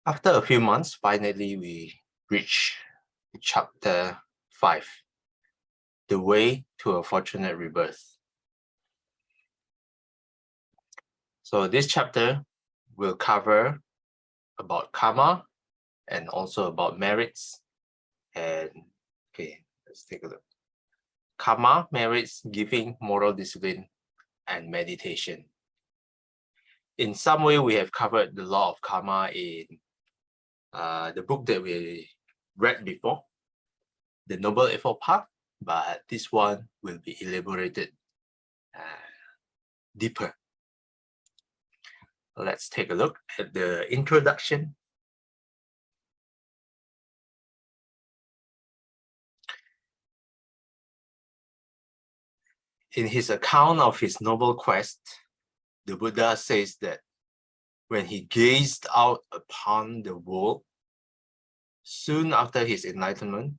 After a few months, finally we reach chapter 5, The Way to a Fortunate Rebirth. So this chapter will cover about karma and also about merits. And okay, let's take a look. Karma, merits, giving, moral discipline, and meditation. In some way, we have covered the law of karma in the book that we read before, The Noble Eightfold Path, but this one will be elaborated deeper. Let's take a look at the introduction. In his account of his noble quest, the Buddha says that when he gazed out upon the world, soon after his enlightenment,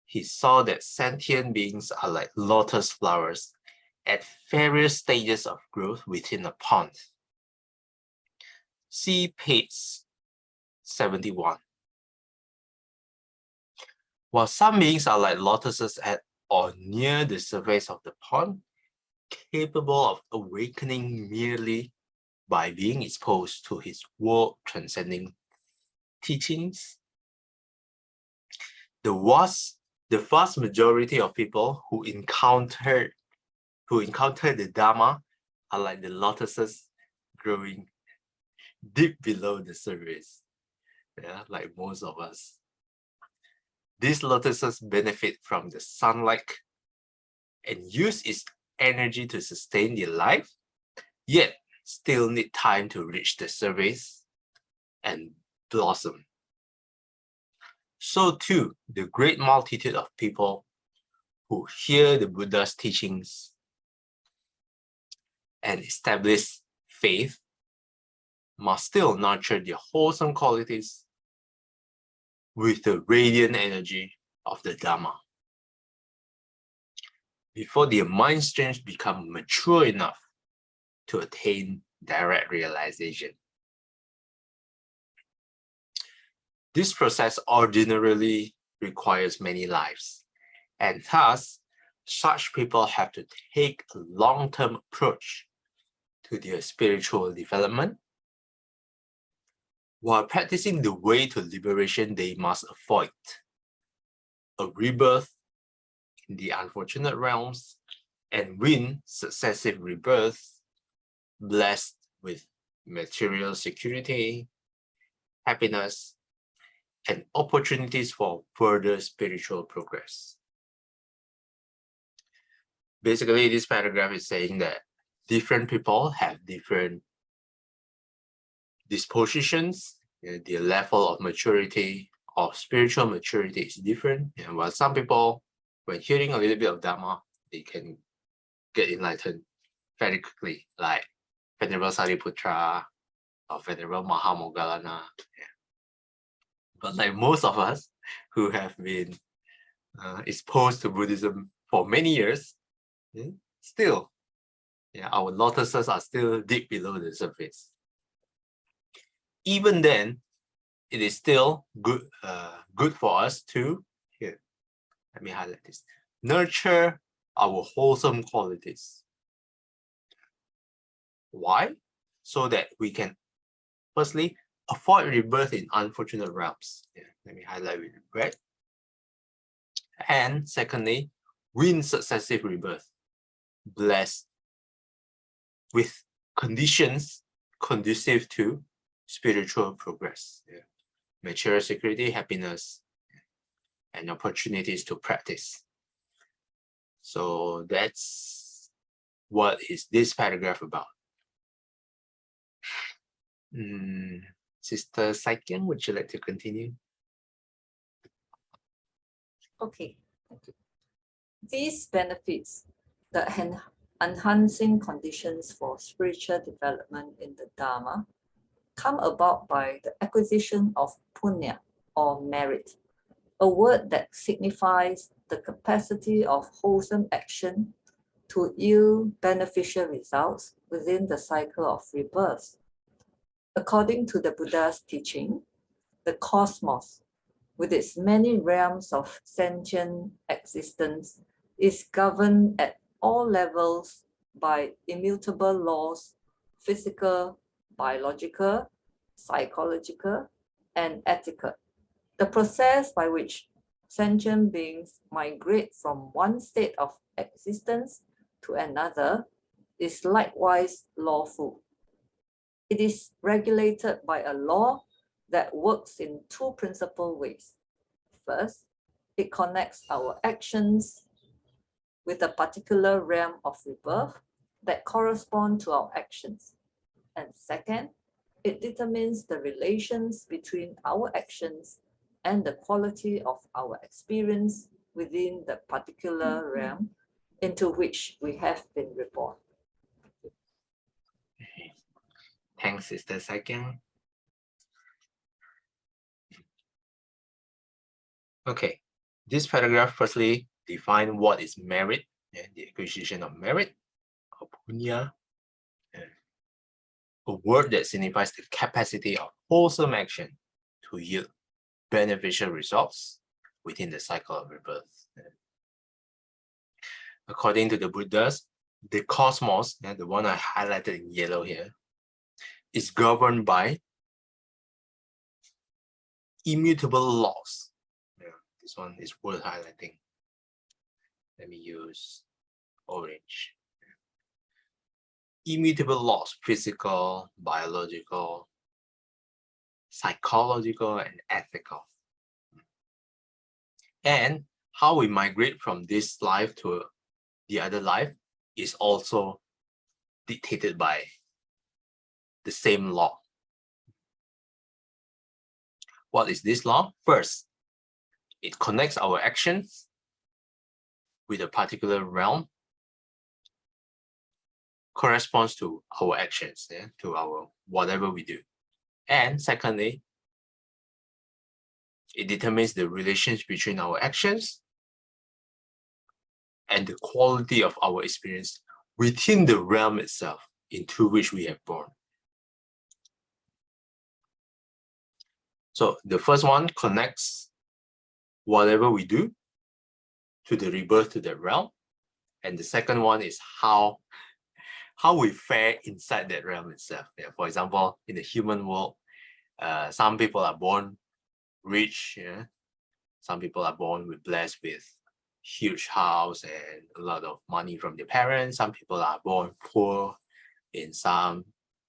he saw that sentient beings are like lotus flowers at various stages of growth within a pond. See page 71. While some beings are like lotuses at or near the surface of the pond, capable of awakening merely by being exposed to his world-transcending teachings, the vast majority of people who encounter the Dharma are like the lotuses growing deep below the surface. Yeah, like most of us. These lotuses benefit from the sunlight and use its energy to sustain their life, yet still need time to reach the surface and blossom. So too, the great multitude of people who hear the Buddha's teachings and establish faith must still nurture their wholesome qualities with the radiant energy of the Dharma. Before their mind streams become mature enough to attain direct realization. This process ordinarily requires many lives, and thus such people have to take a long-term approach to their spiritual development. While practicing the way to liberation, they must avoid a rebirth in the unfortunate realms and win successive rebirths blessed with material security, happiness, and opportunities for further spiritual progress. Basically, this paragraph is saying that different people have different dispositions, their level of maturity or spiritual maturity is different. And while some people, when hearing a little bit of Dharma, they can get enlightened very quickly, like Venerable Sariputra or Venerable Mahamoggallana. But like most of us who have been exposed to Buddhism for many years, still, our lotuses are still deep below the surface. Even then, it is still good for us to, here, let me highlight this, nurture our wholesome qualities. Why? So that we can, firstly, avoid rebirth in unfortunate realms. Let me highlight with red. And secondly, win successive rebirth, blessed with conditions conducive to spiritual progress, material security, happiness, and opportunities to practice. So that's what is this paragraph about. Sister Saikyang, would you like to continue? Okay. These benefits, the enhancing conditions for spiritual development in the Dharma, come about by the acquisition of punya or merit, a word that signifies the capacity of wholesome action to yield beneficial results within the cycle of rebirth. According to the Buddha's teaching, the cosmos, with its many realms of sentient existence, is governed at all levels by immutable laws, physical, biological, psychological, and ethical. The process by which sentient beings migrate from one state of existence to another is likewise lawful. It is regulated by a law that works in two principal ways. First, it connects our actions with a particular realm of rebirth that correspond to our actions. And second, it determines the relations between our actions and the quality of our experience within the particular realm into which we have been reborn. Thanks, Sister Second. Okay, this paragraph firstly define what is merit and the acquisition of merit, or punya, a word that signifies the capacity of wholesome action to yield beneficial results within the cycle of rebirth. According to the Buddhas, the cosmos, the one I highlighted in yellow here, is governed by immutable laws. This one is worth highlighting. Let me use orange. Immutable laws, physical, biological, psychological, and ethical. And how we migrate from this life to the other life is also dictated by the same law. What is this law? First, it connects our actions with a particular realm, corresponds to our actions, to our whatever we do. And secondly, it determines the relations between our actions and the quality of our experience within the realm itself into which we have born. So the first one connects whatever we do to the rebirth to that realm. And the second one is how we fare inside that realm itself. Yeah, for example, in the human world, some people are born rich. Yeah? Some people are born blessed with huge house and a lot of money from their parents. Some people are born poor in some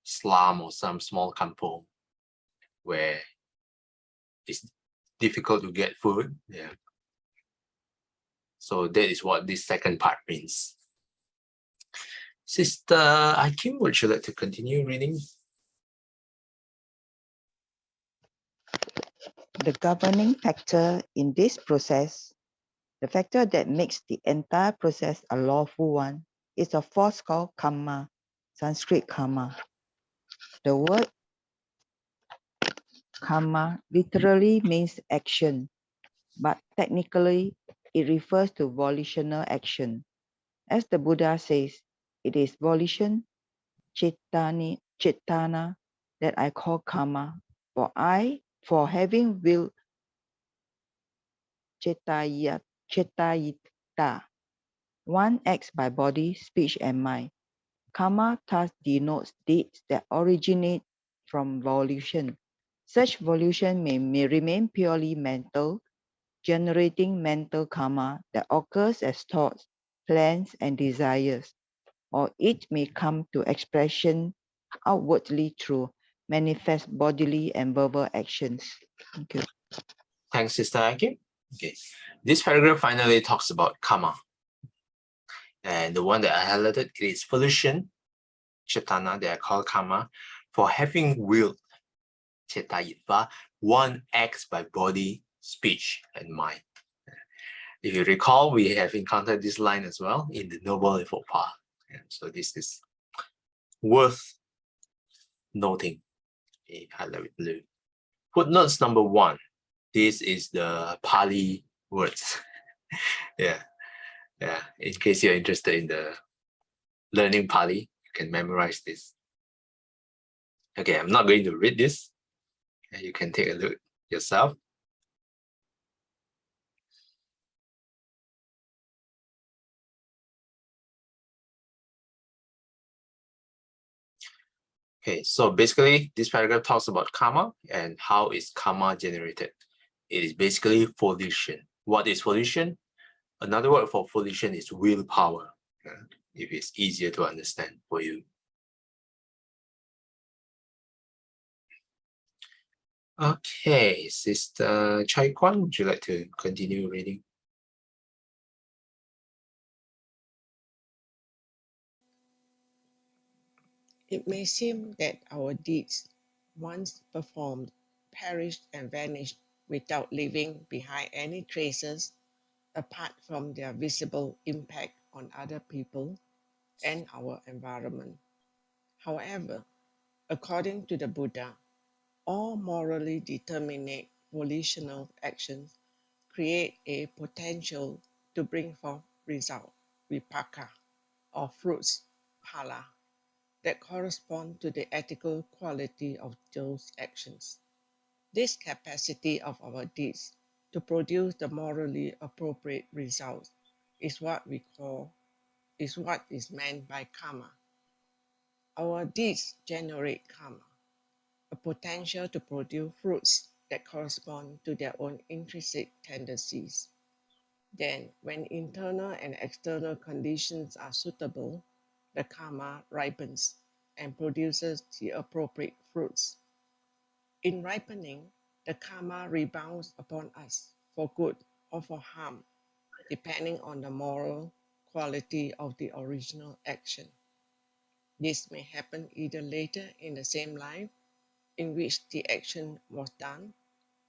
slum or some small kampong where it's difficult to get food. Yeah. So that is what this second part means. Sister Akim, would you like to continue reading? The governing factor in this process, the factor that makes the entire process a lawful one, is a force called karma, Sanskrit karma. The word karma literally means action, but technically it refers to volitional action. As the Buddha says, it is volition, cetana, that I call karma. For having will, cetayita. One acts by body, speech, and mind. Karma thus denotes deeds that originate from volition. Such volition may remain purely mental, generating mental karma that occurs as thoughts, plans, and desires, or it may come to expression outwardly through manifest bodily and verbal actions. Thank you. Thanks, Sister Akim. Okay, this paragraph finally talks about karma. And the one that I highlighted is volition, cetana, that I call karma. For having willed, cetayitva, one acts by body, speech, and mind. If you recall, we have encountered this line as well in the Noble Eightfold Path. So this is worth noting. Okay, highlight with blue. Footnotes number 1. This is the Pali words. Yeah. In case you're interested in the learning Pali, you can memorize this. Okay, I'm not going to read this. You can take a look yourself. Okay, so basically this paragraph talks about karma and how is karma generated. It is basically volition. What is volition? Another word for volition is willpower, if it's easier to understand for you. Okay, Sister Chai Kwan, would you like to continue reading? It may seem that our deeds, once performed, perished and vanished without leaving behind any traces apart from their visible impact on other people and our environment. However, according to the Buddha, all morally determinate volitional actions create a potential to bring forth result, vipaka, or fruits, pala, that correspond to the ethical quality of those actions. This capacity of our deeds to produce the morally appropriate results is what is meant by karma. Our deeds generate karma, a potential to produce fruits that correspond to their own intrinsic tendencies. Then, when internal and external conditions are suitable, the karma ripens and produces the appropriate fruits. In ripening, the karma rebounds upon us for good or for harm, depending on the moral quality of the original action. This may happen either later in the same life in which the action was done,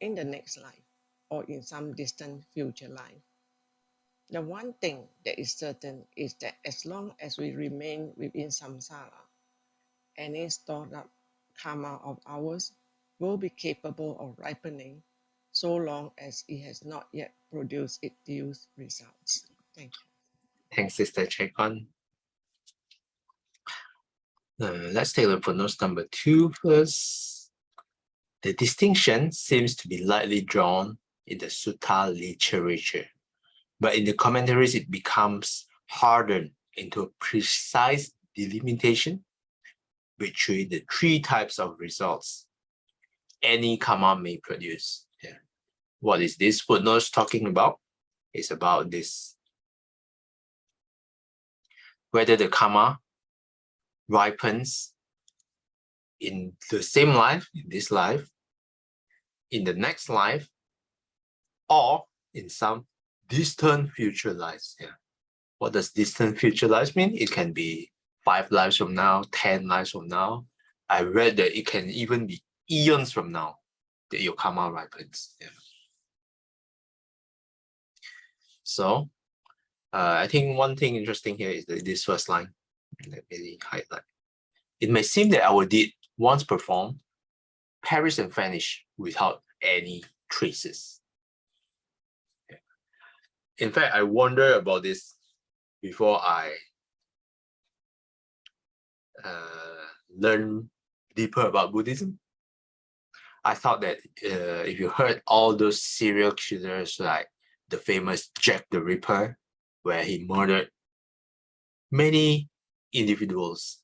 in the next life, or in some distant future life. The one thing that is certain is that as long as we remain within samsara, any stored up karma of ours will be capable of ripening so long as it has not yet produced its due results. Thank you. Thanks, Sister Chai Kwan. Let's take a look for notes number 2 first. The distinction seems to be lightly drawn in the sutta literature, but in the commentaries it becomes hardened into a precise delimitation between the 3 types of results any karma may produce. Yeah. What is this footnote talking about? It's about this. Whether the karma ripens in the same life, in this life, in the next life, or in some distant future lives. Yeah. What does distant future lives mean? It can be 5 lives from now, 10 lives from now. I read that it can even be eons from now that your karma ripens. Yeah. So I think one thing interesting here is this first line. Let me highlight. It may seem that our deed, once performed, perish and vanish without any traces. Yeah. In fact, I wonder about this before I learn deeper about Buddhism. I thought that if you heard all those serial killers like the famous Jack the Ripper, where he murdered many individuals,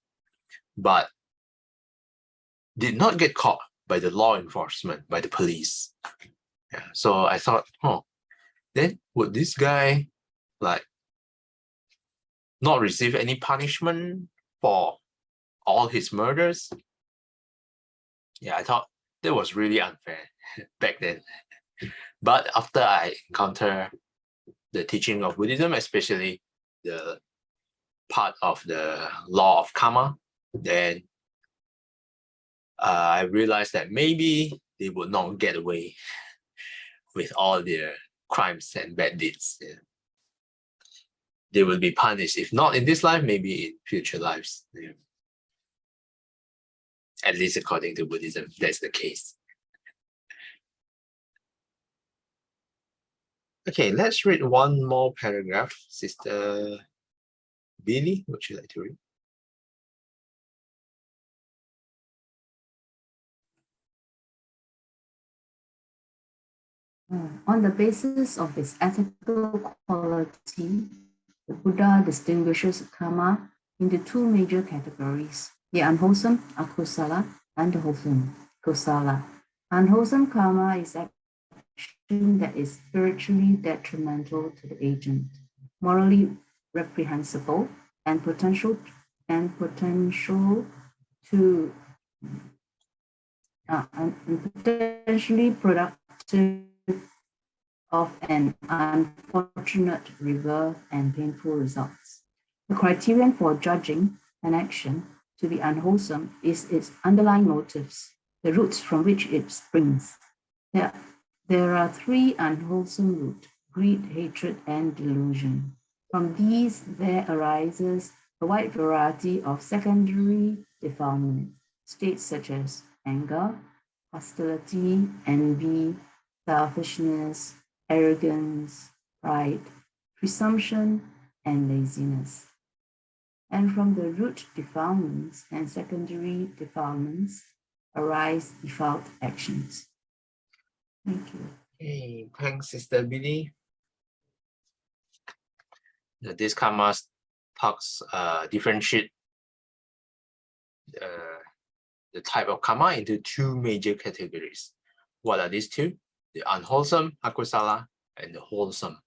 but did not get caught by the law enforcement, by the police. Yeah. So I thought, then would this guy like not receive any punishment for all his murders? Yeah, I thought that was really unfair back then. But after I encounter the teaching of Buddhism, especially the part of the law of karma, then I realized that maybe they would not get away with all their crimes and bad deeds. Yeah. They will be punished, if not in this life, maybe in future lives. Yeah. At least according to Buddhism, that's the case. Okay, let's read one more paragraph. Sister Billy, would you like to read? On the basis of its ethical quality, the Buddha distinguishes karma into two major categories: the unwholesome, akusala, and the wholesome, kusala. Unwholesome karma is action that is spiritually detrimental to the agent, morally reprehensible, and potential to and potentially productive of an unfortunate rebirth and painful results. The criterion for judging an action to be unwholesome is its underlying motives, the roots from which it springs. There are three unwholesome roots: greed, hatred, and delusion. From these, there arises a wide variety of secondary defilement, states such as anger, hostility, envy, selfishness, arrogance, pride, presumption, and laziness. And from the root defilements and secondary defilements arise default actions. Thank you. Hey, thanks, Sister Billy. This karma talks differentiate the type of karma into two major categories. What are these two? The unwholesome, akusala, and the wholesome,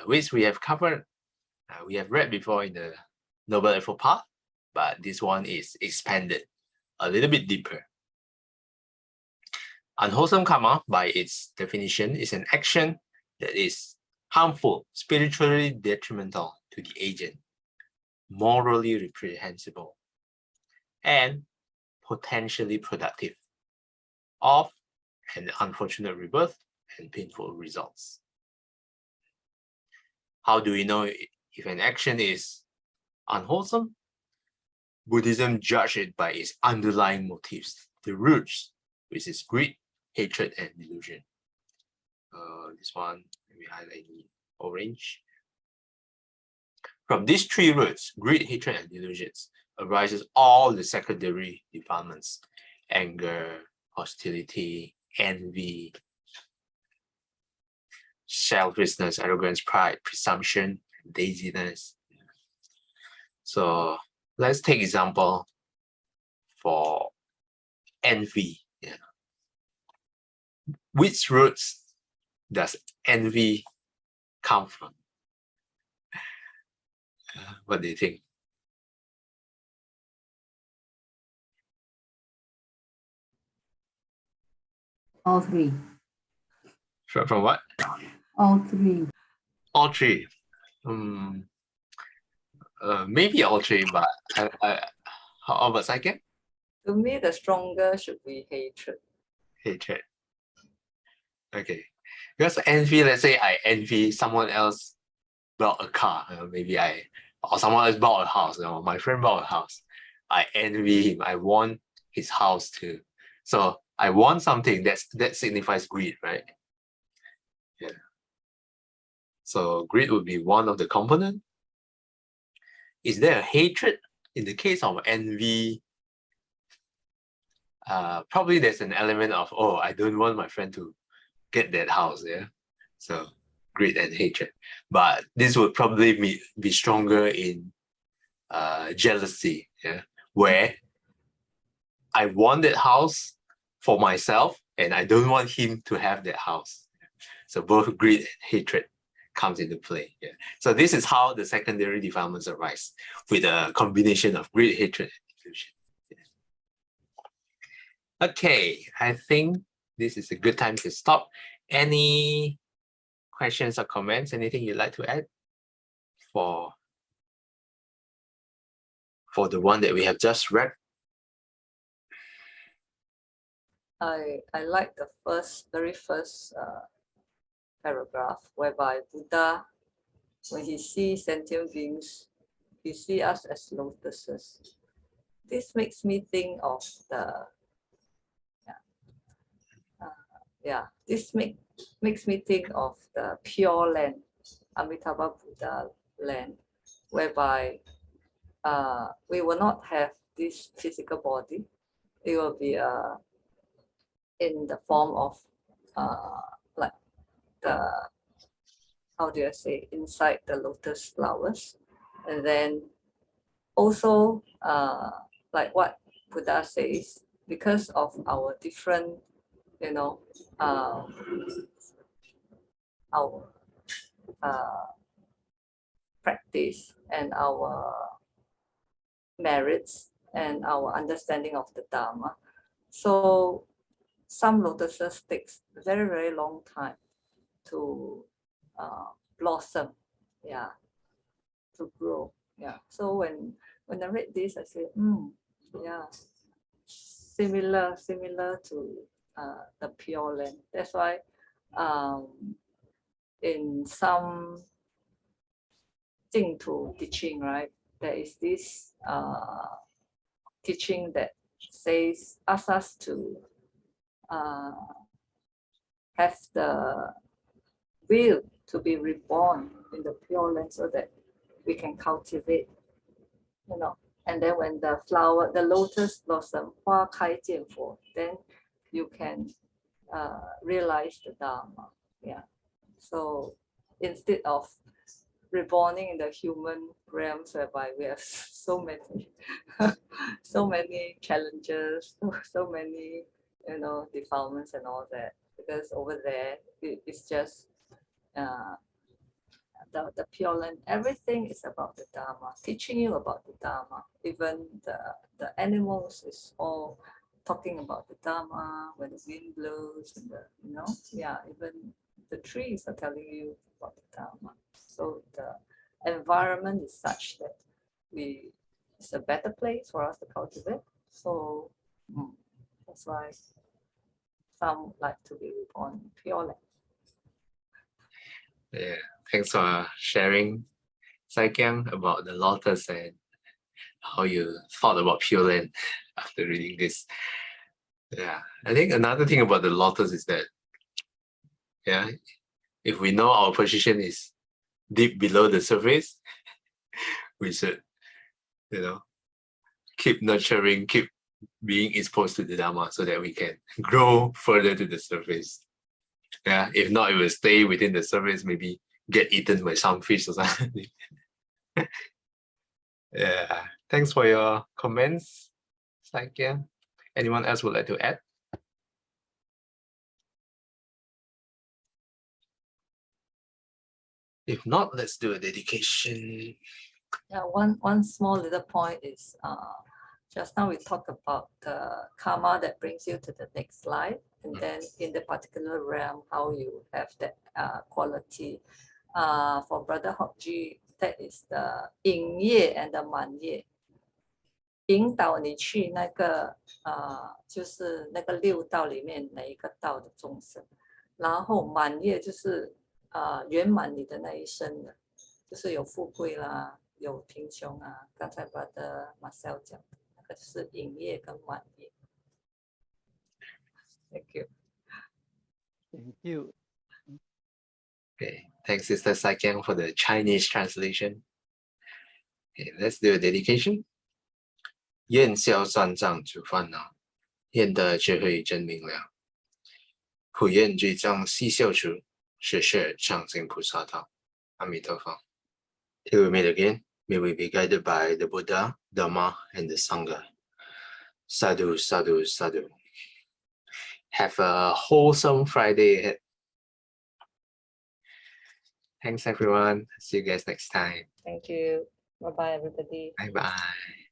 which we have covered, we have read before in the Noble Eightfold Path, but this one is expanded a little bit deeper. Unwholesome karma, by its definition, is an action that is harmful, spiritually detrimental to the agent, morally reprehensible, and potentially productive of an unfortunate rebirth and painful results. How do we know if an action is unwholesome? Buddhism judges it by its underlying motives, the roots, which is greed, hatred, and delusion. This one, we highlight in orange. From these three roots, greed, hatred, and delusions, arises all the secondary defilements: anger, hostility, envy, selfishness, arrogance, pride, presumption, laziness. So let's take example for envy. Yeah. Which roots does envy come from? What do you think? All three. From what? All three. All three. Maybe all three, but how about second? To me, the stronger should be hatred. Hatred. Okay. Because envy, let's say I envy someone else bought a car, or someone else bought a house, my friend bought a house. I envy him. I want his house too. So I want something that signifies greed, right? Yeah. So greed would be one of the components. Is there a hatred? In the case of envy, probably there's an element of, oh, I don't want my friend to get that house, yeah? So greed and hatred. But this would probably be stronger in jealousy, yeah? Where I want that house for myself and I don't want him to have that house. So both greed and hatred comes into play. Yeah. So this is how the secondary defilements arise, with a combination of greed, hatred, and delusion. Yeah. Okay, I think this is a good time to stop. Any questions or comments? Anything you'd like to add for the one that we have just read? I like the very first paragraph, whereby Buddha, when he sees sentient beings, he sees us as lotuses. This makes me think of this makes me think of the pure land, Amitabha Buddha land, whereby we will not have this physical body. It will be in the form of like the, how do I say, inside the lotus flowers. And then also, like what Buddha says, because of our different, you know, our practice and our merits and our understanding of the Dharma. So some lotuses takes a very, very long time to blossom, yeah, to grow. Yeah. So when I read this, I say, yeah, similar to the Pure Land. That's why in some Jingtu teaching, right, there is this teaching that asks us to have the will to be reborn in the Pure Land so that we can cultivate, you know. And then when the flower, the lotus blossom, 花开见佛, then you can realize the Dharma. Yeah. So instead of reborning in the human realms whereby we have so many challenges, so many, you know, defilements and all that, because over there it's just the Pure Land. Everything is about the Dharma, teaching you about the Dharma. Even the animals is all talking about the Dharma. When the wind blows, and the, you know, yeah, even the trees are telling you about the Dharma. So the environment is such that it's a better place for us to cultivate. So that's why some like to be reborn in Pure Land. Yeah, thanks for sharing, Saikyang, about the lotus and how you thought about Pure Land after reading this. Yeah, I think another thing about the lotus is that, yeah, if we know our position is deep below the surface, we should, you know, keep nurturing, keep being exposed to the Dharma so that we can grow further to the surface. Yeah, if not, it will stay within the surface, maybe get eaten by some fish or something. Yeah, thanks for your comments, Sakya. Anyone else would like to add? If not, let's do a dedication. Yeah, one small little point is just now we talked about the karma that brings you to the next life, and then in the particular realm, how you have that quality. For Brother Hokji, that is the 引业 and the 满业，引导你去那个就是那个六道里面哪一个道的众生，然后满业就是圆满你的那一生的，就是有富贵啦，有贫穷啊。刚才Brother Marcel 讲的那个就是引业跟满业。Thank you. Thank you. Okay, thanks, Sister Sakyang, for the Chinese translation. Okay, let's do a dedication. 愿消三障诸烦恼，愿得智慧真明了。普愿罪障悉消除，实现上行菩萨道。阿弥陀佛。Till we meet again, may we be guided by the Buddha, Dhamma, and the Sangha. Sadhu, sadhu, sadhu. Have a wholesome Friday ahead. Thanks, everyone. See you guys next time. Thank you. Bye bye, everybody. Bye bye.